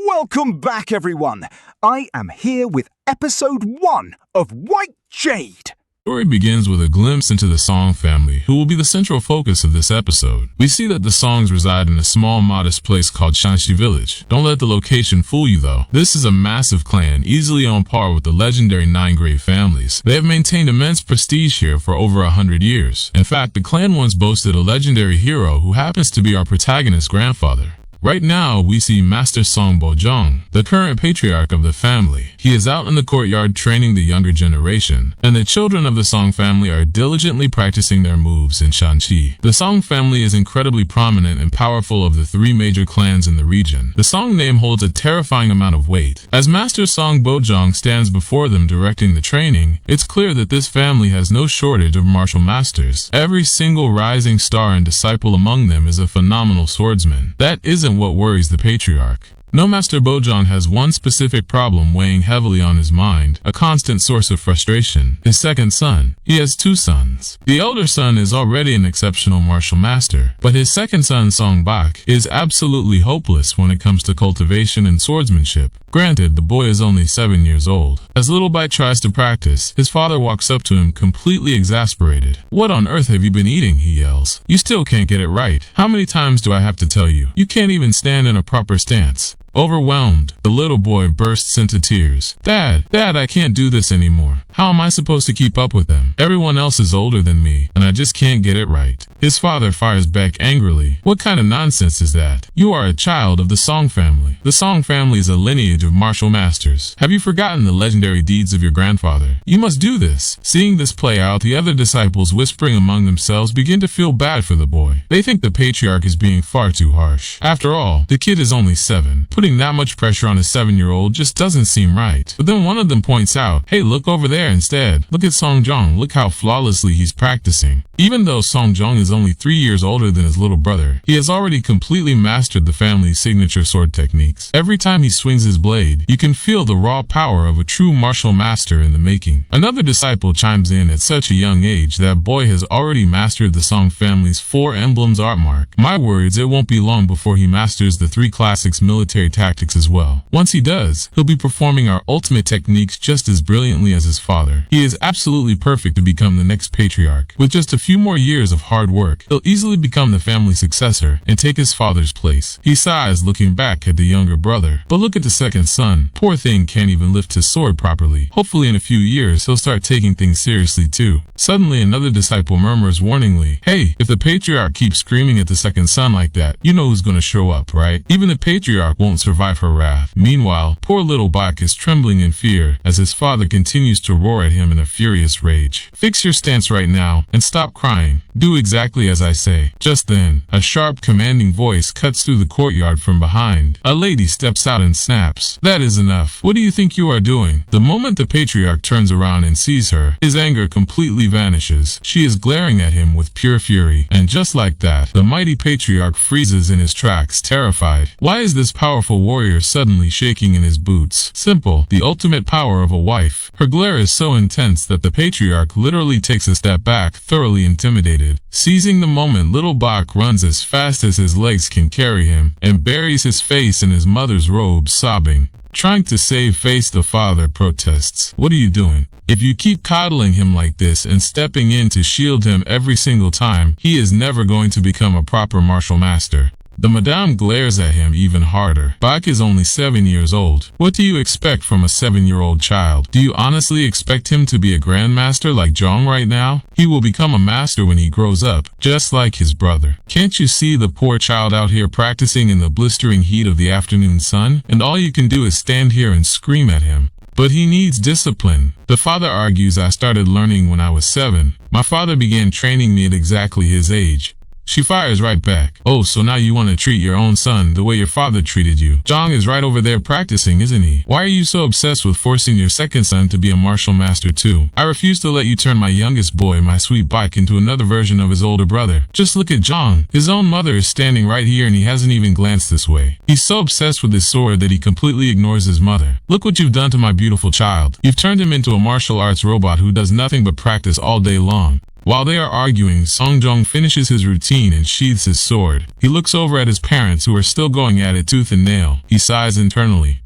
Welcome back, everyone. I am here with episode 1 of White Jade. The story begins with a glimpse into the Song family, who will be the central focus of this episode. We see that the Songs reside in a small, modest place called Shanxi Village. Don't let the location fool you, though. This is a massive clan, easily on par with the legendary 9 great families. They have maintained immense prestige here for over 100 years. In fact, the clan once boasted a legendary hero who happens to be our protagonist's grandfather. Right now, we see Master Song Bojong, the current patriarch of the family. He is out in the courtyard training the younger generation, and the children of the Song family are diligently practicing their moves in Shanxi. The Song family is incredibly prominent and powerful of the 3 major clans in the region. The Song name holds a terrifying amount of weight. As Master Song Bojong stands before them directing the training, it's clear that this family has no shortage of martial masters. Every single rising star and disciple among them is a phenomenal swordsman. That isn't what worries the patriarch. No, Master Bojong has one specific problem weighing heavily on his mind, a constant source of frustration: his second son. He has 2 sons. The elder son is already an exceptional martial master, but his second son, Song Bak, is absolutely hopeless when it comes to cultivation and swordsmanship. Granted, the boy is only 7 years old. As Little Bak tries to practice, his father walks up to him completely exasperated. "What on earth have you been eating?" he yells. "You still can't get it right. How many times do I have to tell you? You can't even stand in a proper stance." Overwhelmed, the little boy bursts into tears. Dad, I can't do this anymore. How am I supposed to keep up with them? Everyone else is older than me, and I just can't get it right." His father fires back angrily. "What kind of nonsense is that? You are a child of the Song family. The Song family is a lineage of martial masters. Have you forgotten the legendary deeds of your grandfather? You must do this." Seeing this play out, the other disciples, whispering among themselves, begin to feel bad for the boy. They think the patriarch is being far too harsh. After all, the kid is only 7. Putting that much pressure on a 7-year-old just doesn't seem right. But then one of them points out, "Hey, look over there instead. Look at Song Jong. Look how flawlessly he's practicing." Even though Song Jong is only 3 years older than his little brother, he has already completely mastered the family's signature sword techniques. Every time he swings his blade, you can feel the raw power of a true martial master in the making. Another disciple chimes in: "At such a young age, that boy has already mastered the Song family's 4 emblems art mark. My words, it won't be long before he masters the 3 classics military tactics as well. Once he does, he'll be performing our ultimate techniques just as brilliantly as his father. He is absolutely perfect to become the next patriarch. With just a few more years of hard work, he'll easily become the family successor and take his father's place." He sighs, looking back at the younger brother. But look at the second son. Poor thing can't even lift his sword properly. Hopefully in a few years, he'll start taking things seriously too. Suddenly, another disciple murmurs warningly, "Hey, if the patriarch keeps screaming at the second son like that, you know who's gonna show up, right? Even the patriarch won't survive her wrath." Meanwhile, poor little Bak is trembling in fear as his father continues to roar at him in a furious rage. "Fix your stance right now and stop crying. Do exactly as I say." Just then, a sharp, commanding voice cuts through the courtyard from behind. A lady steps out and snaps, "That is enough. What do you think you are doing?" The moment the patriarch turns around and sees her, his anger completely vanishes. She is glaring at him with pure fury, and just like that, the mighty patriarch freezes in his tracks, terrified. Why is this powerful warrior suddenly shaking in his boots? Simple, the ultimate power of a wife. Her glare is so intense that the patriarch literally takes a step back, thoroughly intimidated. Seizing the moment, little Bak runs as fast as his legs can carry him and buries his face in his mother's robe, sobbing. Trying to save face, the father protests. "What are you doing? If you keep coddling him like this and stepping in to shield him every single time, he is never going to become a proper martial master." The madame glares at him even harder. Bak is only 7 years old. What do you expect from a 7-year-old child? Do you honestly expect him to be a grandmaster like Jong right now? He will become a master when he grows up, just like his brother. Can't you see the poor child out here practicing in the blistering heat of the afternoon sun? And all you can do is stand here and scream at him. But he needs discipline. The father argues, "I started learning when I was 7. My father began training me at exactly his age." She fires right back. "Oh, so now you want to treat your own son the way your father treated you? Jong is right over there practicing, isn't he? Why are you so obsessed with forcing your second son to be a martial master too? I refuse to let you turn my youngest boy, my sweet Bak, into another version of his older brother. Just look at Jong. His own mother is standing right here and he hasn't even glanced this way. He's so obsessed with his sword that he completely ignores his mother. Look what you've done to my beautiful child. You've turned him into a martial arts robot who does nothing but practice all day long." While they are arguing, Songjong finishes his routine and sheathes his sword. He looks over at his parents who are still going at it tooth and nail. He sighs internally.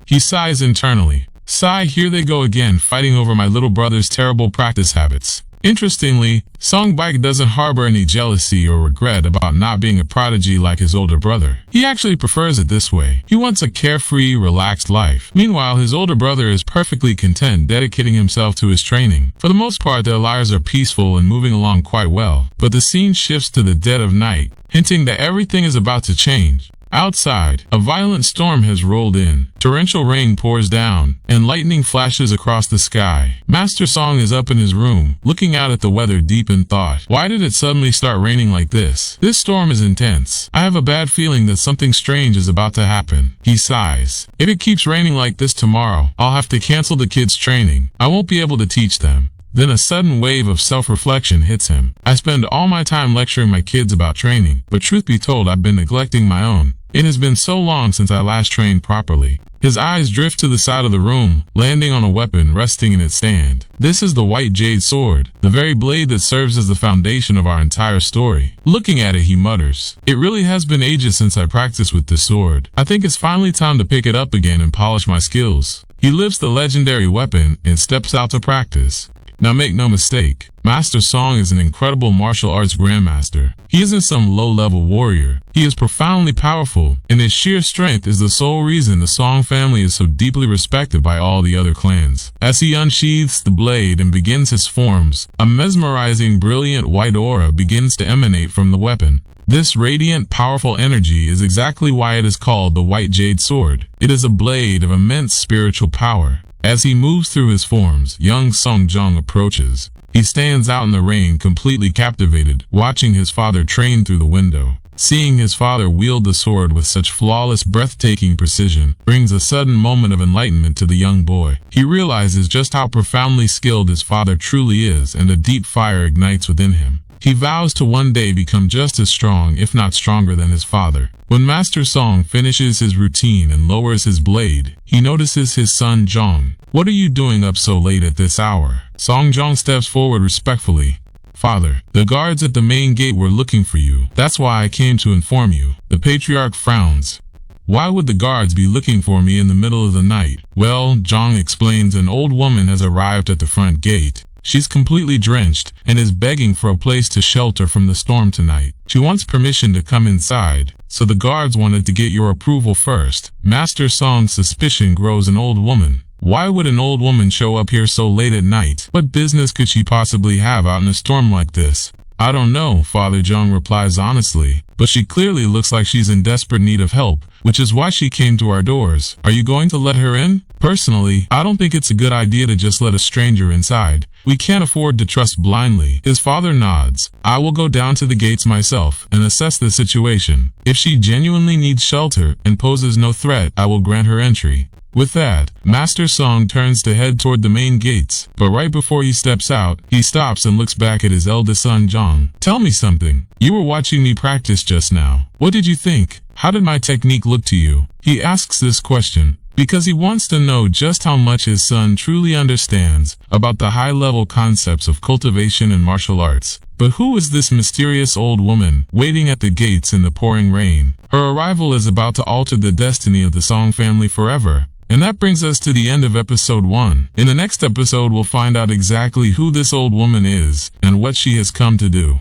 Sigh, here they go again, fighting over my little brother's terrible practice habits. Interestingly, Songbike doesn't harbor any jealousy or regret about not being a prodigy like his older brother. He actually prefers it this way. He wants a carefree, relaxed life. Meanwhile, his older brother is perfectly content dedicating himself to his training. For the most part, their lives are peaceful and moving along quite well. But the scene shifts to the dead of night, hinting that everything is about to change. Outside, a violent storm has rolled in. Torrential rain pours down, and lightning flashes across the sky. Master Song is up in his room, looking out at the weather deep in thought. Why did it suddenly start raining like this? This storm is intense. I have a bad feeling that something strange is about to happen. He sighs. If it keeps raining like this tomorrow, I'll have to cancel the kids' training. I won't be able to teach them. Then a sudden wave of self-reflection hits him. I spend all my time lecturing my kids about training, but truth be told, I've been neglecting my own. It has been so long since I last trained properly. His eyes drift to the side of the room, landing on a weapon resting in its stand. This is the white jade sword, the very blade that serves as the foundation of our entire story. Looking at it, he mutters, "It really has been ages since I practiced with this sword. I think it's finally time to pick it up again and polish my skills." He lifts the legendary weapon and steps out to practice. Now make no mistake, Master Song is an incredible martial arts grandmaster. He isn't some low-level warrior. He is profoundly powerful, and his sheer strength is the sole reason the Song family is so deeply respected by all the other clans. As he unsheathes the blade and begins his forms, a mesmerizing, brilliant white aura begins to emanate from the weapon. This radiant, powerful energy is exactly why it is called the White Jade Sword. It is a blade of immense spiritual power. As he moves through his forms, young Songjong approaches. He stands out in the rain, completely captivated, watching his father train through the window. Seeing his father wield the sword with such flawless, breathtaking precision brings a sudden moment of enlightenment to the young boy. He realizes just how profoundly skilled his father truly is, and a deep fire ignites within him. He vows to one day become just as strong, if not stronger, than his father. When Master Song finishes his routine and lowers his blade, he notices his son Jong. "What are you doing up so late at this hour?" Songjong steps forward respectfully. "Father, the guards at the main gate were looking for you. That's why I came to inform you." The patriarch frowns. "Why would the guards be looking for me in the middle of the night?" "Well," Jong explains, "an old woman has arrived at the front gate. She's completely drenched and is begging for a place to shelter from the storm tonight. She wants permission to come inside, so the guards wanted to get your approval first." Master Song's suspicion grows. An old woman. Why would an old woman show up here so late at night? What business could she possibly have out in a storm like this? "I don't know," Father Jong replies honestly, "but she clearly looks like she's in desperate need of help, which is why she came to our doors. Are you going to let her in?" "Personally, I don't think it's a good idea to just let a stranger inside. We can't afford to trust blindly." His father nods. "I will go down to the gates myself and assess the situation. If she genuinely needs shelter and poses no threat, I will grant her entry." With that, Master Song turns to head toward the main gates, but right before he steps out, he stops and looks back at his eldest son Jong. "Tell me something. You were watching me practice just now. What did you think? How did my technique look to you?" He asks this question because he wants to know just how much his son truly understands about the high-level concepts of cultivation and martial arts. But who is this mysterious old woman waiting at the gates in the pouring rain? Her arrival is about to alter the destiny of the Song family forever. And that brings us to the end of episode 1. In the next episode, we'll find out exactly who this old woman is and what she has come to do.